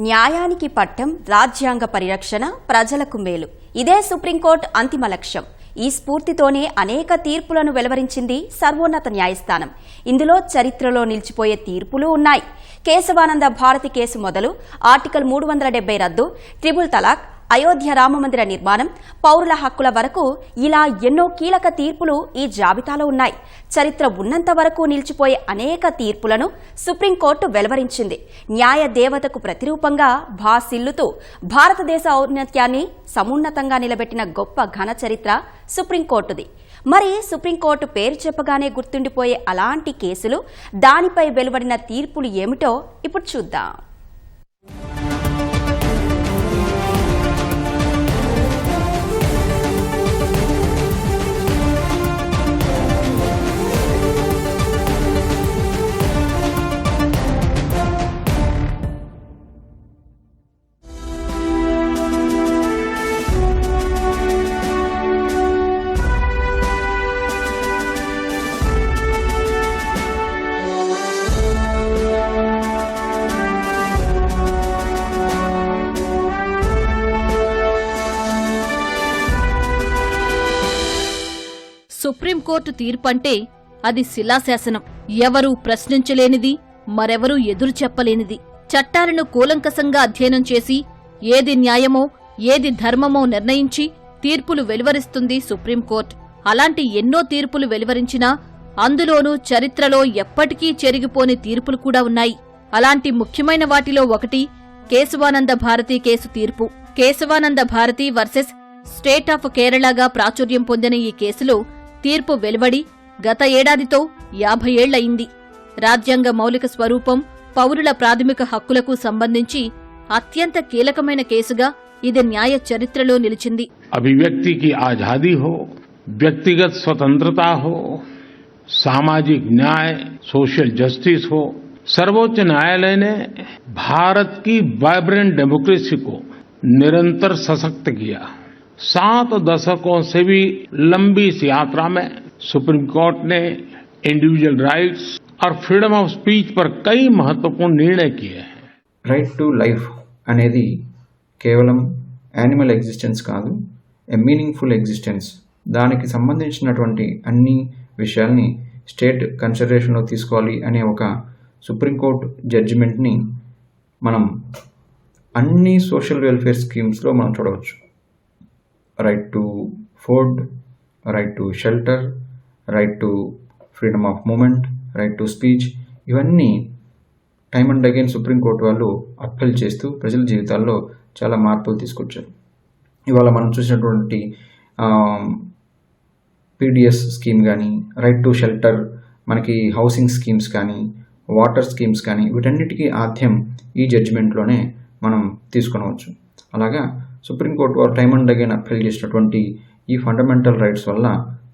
న్యాయానికి పట్టం, రాజ్యాంగ పరిరక్షణ, ప్రజలకు మేలు. ఇదే సుప్రీంకోర్టు అంతిమ లక్ష్యం. ఈ స్ఫూర్తితోనే అనేక తీర్పులను వెలువరించింది సర్వోన్నత న్యాయస్థానం. ఇందులో చరిత్రలో నిలిచిపోయే తీర్పులు ఉన్నాయి. కేశవానంద భారతి కేసు మొదలు ఆర్టికల్ 370 రద్దు, ట్రిపుల్ తలాక్, అయోధ్య రామమందిర నిర్మాణం, పౌరుల హక్కుల వరకు ఇలా ఎన్నో కీలక తీర్పులు ఈ జాబితాలో ఉన్నాయి. చరిత్ర ఉన్నంత వరకు నిలిచిపోయే అనేక తీర్పులను సుప్రీంకోర్టు వెలువరించింది. న్యాయ దేవతకు ప్రతిరూపంగా భాసిల్లుతూ భారతదేశ ఔన్నత్యాన్ని సమున్నతంగా నిలబెట్టిన గొప్ప ఘన చరిత్ర సుప్రీంకోర్టుది. మరి సుప్రీంకోర్టు పేరు చెప్పగానే గుర్తుండిపోయే అలాంటి కేసులు, దానిపై వెలువడిన తీర్పులు ఏమిటో ఇప్పుడు చూద్దాం. సుప్రీంకోర్టు తీర్పంటే అది శిలాశాసనం. ఎవరూ ప్రశ్నించలేనిది, మరెవరూ ఎదురు చెప్పలేనిది. చట్టాలను కూలంకసంగా అధ్యయనం చేసి ఏది న్యాయమో ఏది ధర్మమో నిర్ణయించి తీర్పులు వెలువరిస్తుంది సుప్రీంకోర్టు. అలాంటి ఎన్నో తీర్పులు వెలువరించినా అందులోనూ చరిత్రలో ఎప్పటికీ చెరిగిపోని తీర్పులు కూడా ఉన్నాయి. అలాంటి ముఖ్యమైన వాటిలో ఒకటి కేశవానంద భారతి కేసు తీర్పు. Kesavananda Bharati versus state of కేరళగా ప్రాచుర్యం పొందిన ఈ కేసులో తీర్పు వెలువడి గత ఏడాదితో 50 ఏళ్లయింది. రాజ్యాంగ మౌలిక స్వరూపం, పౌరుల ప్రాథమిక హక్కులకు సంబంధించి అత్యంత కీలకమైన కేసుగా ఇది న్యాయ చరిత్రలో నిలిచింది. అభివ్యక్తికి ఆజాదీ హో, వ్యక్తిగత స్వతంత్రతా హో, सामाजिक न्याय, सोशल जस्टिस हो, सर्वोच्च न्यायालय ने भारत की वाइब्रेंट डेमोक्रेसी को निरंतर सशक्त किया. 7 दशकों से भी लंबी इस यात्रा में सुप्रीम कोर्ट ने इंडिविजुअल राइट्स और फ्रीडम ऑफ स्पीच पर कई महत्वपूर्ण निर्णय किए हैं. రైట్ టు లైఫ్ అనేది కేవలం యానిమల్ ఎగ్జిస్టెన్స్ కాదు, ఎ మీనింగ్ఫుల్ ఎగ్జిస్టెన్స్. దానికి సంబంధించినటువంటి అన్ని విషయాల్ని స్టేట్ కన్సిడరేషన్లో తీసుకోవాలి అనే ఒక సుప్రీంకోర్టు జడ్జిమెంట్ని మనం అన్ని సోషల్ వెల్ఫేర్ స్కీమ్స్లో మనం చూడవచ్చు. Right to food, right to shelter, right to freedom of movement, right to speech, ఇవన్నీ టైమ్ అండ్ అగైన్ సుప్రీంకోర్టు వాళ్ళు అప్పీల్ చేస్తూ ప్రజల జీవితాల్లో చాలా మార్పులు తీసుకొచ్చారు. ఇవాళ మనం చూసినటువంటి పీడిఎస్ స్కీమ్ కానీ, రైట్ టు షెల్టర్, మనకి హౌసింగ్ స్కీమ్స్ కానీ, వాటర్ స్కీమ్స్ కానీ, వీటన్నిటికీ ఆద్యం ఈ జడ్జిమెంట్లోనే మనం తీసుకొనవచ్చు. అలాగా సుప్రీంకోర్టు వారు టైమ్ అండ్ అగైన్ అప్పీల్ చేసినటువంటి ఈ ఫండమెంటల్ రైట్స్ వల్ల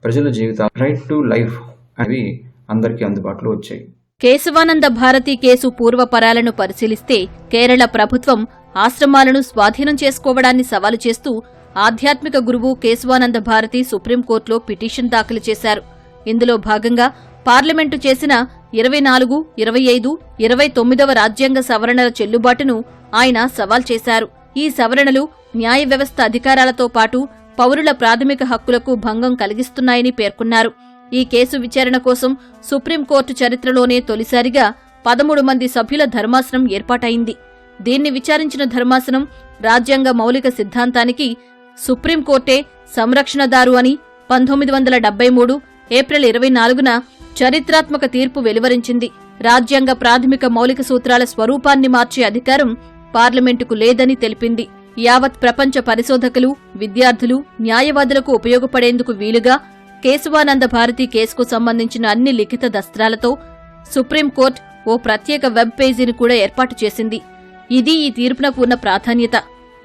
ప్రజల జీవితాలు రైట్ టు లైఫ్ అనేవి అందరికీ అందుబాటులో వచ్చాయి. కేశవానంద భారతి కేసు పూర్వపరాలను పరిశీలిస్తే కేరళ ప్రభుత్వం ఆశ్రమాలను స్వాధీనం చేసుకోవడాన్ని సవాలు చేస్తూ ఆధ్యాత్మిక గురువు కేశవానంద భారతి సుప్రీంకోర్టులో పిటిషన్ దాఖలు చేశారు. ఇందులో భాగంగా పార్లమెంటు చేసిన 24, 25, 29వ రాజ్యాంగ సవరణల చెల్లుబాటును ఆయన సవాల్ చేశారు. ఈ సవరణలు న్యాయ వ్యవస్థ అధికారాలతో పాటు పౌరుల ప్రాథమిక హక్కులకు భంగం కలిగిస్తున్నాయని పేర్కొన్నారు. ఈ కేసు విచారణ కోసం సుప్రీంకోర్టు చరిత్రలోనే తొలిసారిగా 13 మంది సభ్యుల ధర్మాసనం ఏర్పాటైంది. దీన్ని విచారించిన ధర్మాసనం రాజ్యాంగ మౌలిక సిద్ధాంతానికి సుప్రీంకోర్టే సంరక్షణదారు అని 1973 ఏప్రిల్ 24న చరిత్రాత్మక తీర్పు వెలువరించింది. రాజ్యాంగ ప్రాథమిక మౌలిక సూత్రాల స్వరూపాన్ని మార్చే అధికారం పార్లమెంటుకు లేదని తెలిపింది. యావత్ ప్రపంచ పరిశోధకులు, విద్యార్థులు, న్యాయవాదులకు ఉపయోగపడేందుకు వీలుగా కేశవానంద భారతి కేసుకు సంబంధించిన అన్ని లిఖిత దస్త్రాలతో సుప్రీంకోర్టు ఓ ప్రత్యేక వెబ్ పేజీని కూడా ఏర్పాటు చేసింది. ఇది ఈ తీర్పునకు ఉన్న ప్రాధాన్యత.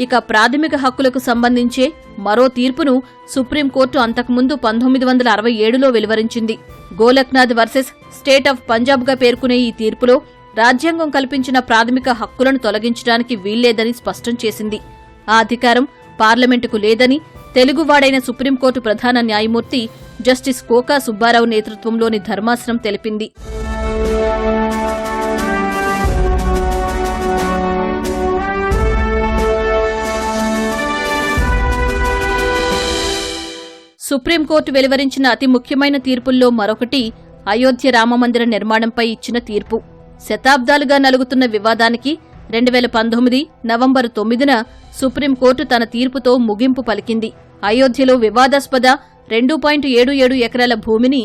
ఇక ప్రాథమిక హక్కులకు సంబంధించే మరో తీర్పును సుప్రీంకోర్టు అంతకుముందు 1967లో వెలువరించింది. గోలక్నాథ్ వర్సెస్ స్టేట్ ఆఫ్ పంజాబ్గా పేర్కొనే ఈ తీర్పులో రాజ్యాంగం కల్పించిన ప్రాథమిక హక్కులను తొలగించడానికి వీల్లేదని స్పష్టం చేసింది. ఆ అధికారం పార్లమెంటుకు లేదని తెలుగువాడైన సుప్రీంకోర్టు ప్రధాన న్యాయమూర్తి జస్టిస్ కోకా సుబ్బారావు నేతృత్వంలోని ధర్మాసనం తెలిపింది. సుప్రీంకోర్టు వెలువరించిన అతి ముఖ్యమైన తీర్పుల్లో మరొకటి అయోధ్య రామమందిర నిర్మాణంపై ఇచ్చిన తీర్పు. శతాబ్దాలుగా నలుగుతున్న వివాదానికి 2019 నవంబరు 9న సుప్రీంకోర్టు తన తీర్పుతో ముగింపు పలికింది. అయోధ్యలో వివాదాస్పద 2.77 ఎకరాల భూమిని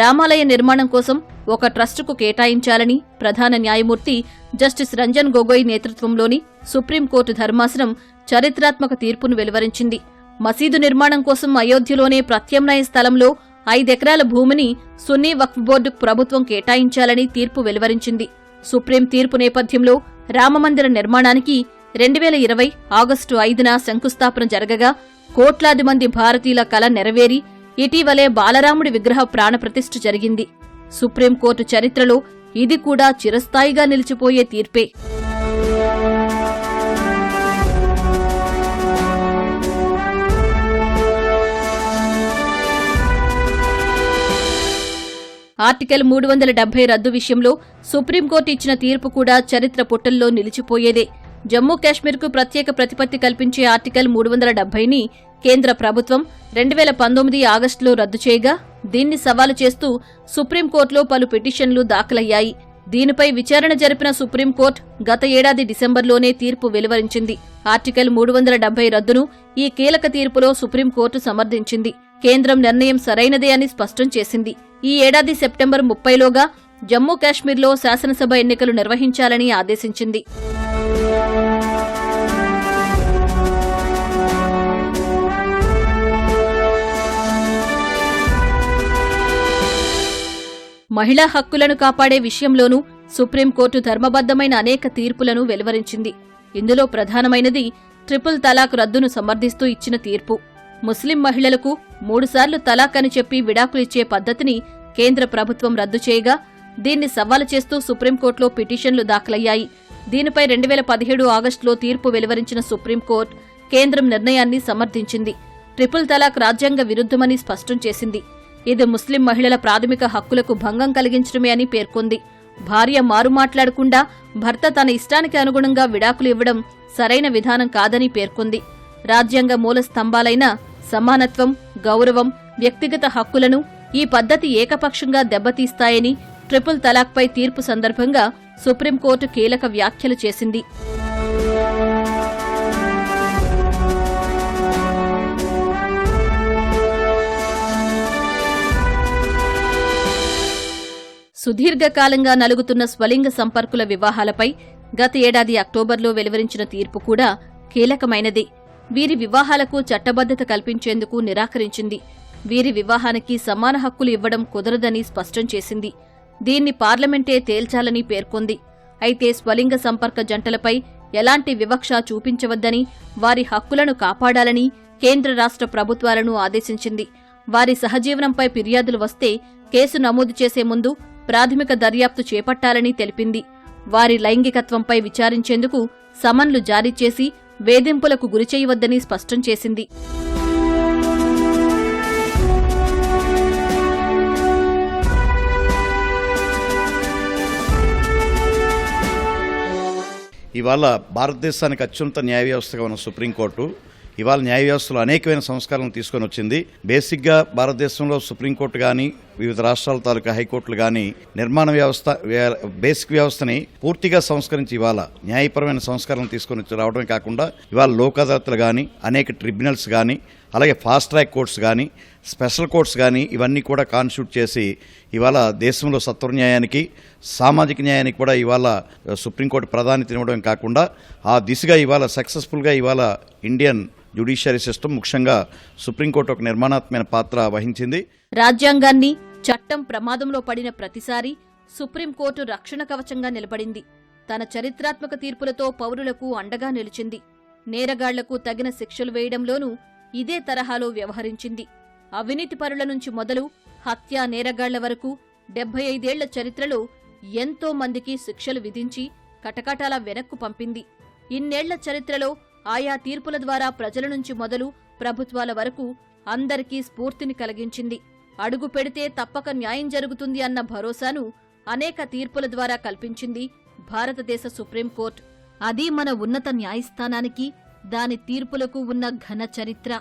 రామాలయ నిర్మాణం కోసం ఒక ట్రస్టుకు కేటాయించాలని ప్రధాన న్యాయమూర్తి జస్టిస్ రంజన్ గొగోయ్ నేతృత్వంలోని సుప్రీంకోర్టు ధర్మాసనం చరిత్రాత్మక తీర్పును వెలువరించింది. మసీదు నిర్మాణం కోసం అయోధ్యలోనే ప్రత్యామ్నాయ స్థలంలో 5 ఎకరాల భూమిని సున్నీ వక్ఫ్ బోర్డుకు ప్రభుత్వం కేటాయించాలని తీర్పు వెలువరించింది. సుప్రీం తీర్పు నేపథ్యంలో రామమందిర నిర్మాణానికి 2020 ఆగస్టు 5న శంకుస్థాపన జరగగా కోట్లాది మంది భారతీయుల కల నెరవేరి ఇటీవలే బాలరాముడి విగ్రహ ప్రాణప్రతిష్ఠ జరిగింది. సుప్రీంకోర్టు చరిత్రలో ఇది కూడా చిరస్థాయిగా నిలిచిపోయే తీర్పే. ఆర్టికల్ 370 రద్దు విషయంలో సుప్రీంకోర్టు ఇచ్చిన తీర్పు కూడా చరిత్ర పుటల్లో నిలిచిపోయేదే. జమ్మూ కాశ్మీర్కు ప్రత్యేక ప్రతిపత్తి కల్పించే ఆర్టికల్ 370ని కేంద్ర ప్రభుత్వం 2019 ఆగస్టులో రద్దు చేయగా దీన్ని సవాలు చేస్తూ సుప్రీంకోర్టులో పలు పిటిషన్లు దాఖలయ్యాయి. దీనిపై విచారణ జరిపిన సుప్రీంకోర్టు గత ఏడాది డిసెంబర్లోనే తీర్పు వెలువరించింది. ఆర్టికల్ 370 రద్దును ఈ కీలక తీర్పులో సుప్రీంకోర్టు సమర్థించింది. కేంద్రం నిర్ణయం సరైనదే అని స్పష్టం చేసింది. ఈ ఏడాది సెప్టెంబర్ 30లోగా జమ్మూ కాశ్మీర్లో శాసనసభ ఎన్నికలు నిర్వహించాలని ఆదేశించింది. మహిళా హక్కులను కాపాడే విషయంలోనూ సుప్రీంకోర్టు ధర్మబద్దమైన అనేక తీర్పులను వెలువరించింది. ఇందులో ప్రధానమైనది ట్రిపుల్ తలాక్ రద్దును సమర్థిస్తూ ఇచ్చిన తీర్పు. ముస్లిం మహిళలకు 3 సార్లు తలాక్ అని చెప్పి విడాకులిచ్చే పద్ధతిని కేంద్ర ప్రభుత్వం రద్దు చేయగా దీన్ని సవాలు చేస్తూ సుప్రీంకోర్టులో పిటిషన్లు దాఖలయ్యాయి. దీనిపై 2017 ఆగస్టులో తీర్పు వెలువరించిన సుప్రీంకోర్టు కేంద్రం నిర్ణయాన్ని సమర్థించింది. ట్రిపుల్ తలాక్ రాజ్యాంగ విరుద్ధమని స్పష్టం చేసింది. ఇది ముస్లిం మహిళల ప్రాథమిక హక్కులకు భంగం కలిగించడమే అని పేర్కొంది. భార్య మారు మాట్లాడకుండా భర్త తన ఇష్టానికి అనుగుణంగా విడాకులు ఇవ్వడం సరైన విధానం కాదని పేర్కొంది. రాజ్యాంగ మూల స్తంభాలైన సమానత్వం, గౌరవం, వ్యక్తిగత హక్కులను ఈ పద్ధతి ఏకపక్షంగా దెబ్బతీస్తాయని ట్రిపుల్ తలాక్పై తీర్పు సందర్భంగా సుప్రీంకోర్టు కీలక వ్యాఖ్యలు చేసింది. సుదీర్ఘకాలంగా నలుగుతున్న స్వలింగ సంపర్కుల వివాహాలపై గత ఏడాది అక్టోబర్లో వెలువరించిన తీర్పు కూడా కీలకమైనదే. వీరి వివాహాలకు చట్టబద్ధత కల్పించేందుకు నిరాకరించింది. వీరి వివాహానికి సమాన హక్కులు ఇవ్వడం కుదరదని స్పష్టం చేసింది. దీన్ని పార్లమెంటే తేల్చాలని పేర్కొంది. అయితే స్వలింగ సంపర్క జంటలపై ఎలాంటి వివక్ష చూపించవద్దని, వారి హక్కులను కాపాడాలని కేంద్ర రాష్ట్ర ప్రభుత్వాలను ఆదేశించింది. వారి సహజీవనంపై ఫిర్యాదులు వస్తే కేసు నమోదు చేసే ముందు ప్రాథమిక దర్యాప్తు చేపట్టాలని తెలిపింది. వారి లైంగికత్వంపై విచారించేందుకు సమన్లు జారీ చేసి వేధింపులకు గురిచేయవద్దని స్పష్టం చేసింది. ఇవాళ భారతదేశానికి అత్యున్నత న్యాయ వ్యవస్థగా ఉన్న సుప్రీంకోర్టు ఇవాళ న్యాయ వ్యవస్థలో అనేకమైన సంస్కరణలు తీసుకొని వచ్చింది. బేసిక్గా భారతదేశంలో సుప్రీంకోర్టు కానీ వివిధ రాష్ట్రాల తాలూకా హైకోర్టులు కానీ నిర్మాణ వ్యవస్థ బేసిక్ వ్యవస్థని పూర్తిగా సంస్కరించి ఇవాళ న్యాయపరమైన సంస్కరణలు తీసుకొని రావడమే కాకుండా ఇవాళ లోక్ అదాలత్లు కానీ, అనేక ట్రిబ్యునల్స్ కానీ, అలాగే ఫాస్ట్ ట్రాక్ కోర్ట్స్ కానీ, స్పెషల్ కోర్ట్స్ కానీ ఇవన్నీ కూడా కాన్స్టిట్యూట్ చేసి ఇవాళ దేశంలో సత్వర న్యాయానికి, సామాజిక న్యాయానికి కూడా ఇవాళ సుప్రీంకోర్టు ప్రాధాన్యత ఇవ్వడం కాకుండా ఆ దిశగా ఇవాళ సక్సెస్ఫుల్గా ఇవాళ ఇండియన్ జ్యుడిషియరీ సిస్టమ్, ముఖ్యంగా సుప్రీంకోర్టు ఒక నిర్మాణాత్మక పాత్ర వహించింది. రాజ్యాంగాన్ని, చట్టం ప్రమాదంలో పడిన ప్రతిసారి సుప్రీంకోర్టు రక్షణ కవచంగా నిలబడింది. తన చరిత్రాత్మక తీర్పులతో పౌరులకు అండగా నిలిచింది. నేరగాళ్లకు తగిన శిక్షలు వేయడంలోనూ ఇదే తరహాలో వ్యవహరించింది. అవినీతిపరుల నుంచి మొదలు హత్యా నేరగాళ్ల వరకు 75 ఏళ్ల చరిత్రలో ఎంతో మందికి శిక్షలు విధించి కటకటాల వెనక్కు పంపింది. ఇన్నేళ్ల చరిత్రలో ఆయా తీర్పుల ద్వారా ప్రజల నుంచి మొదలు ప్రభుత్వాల వరకు అందరికీ స్ఫూర్తిని కలిగించింది. అడుగు పెడితే తప్పక న్యాయం జరుగుతుంది అన్న భరోసాను అనేక తీర్పుల ద్వారా కల్పించింది భారతదేశ సుప్రీంకోర్టు. అది మన ఉన్నత న్యాయస్థానానికి, దాని తీర్పులకు ఉన్న ఘన చరిత్ర.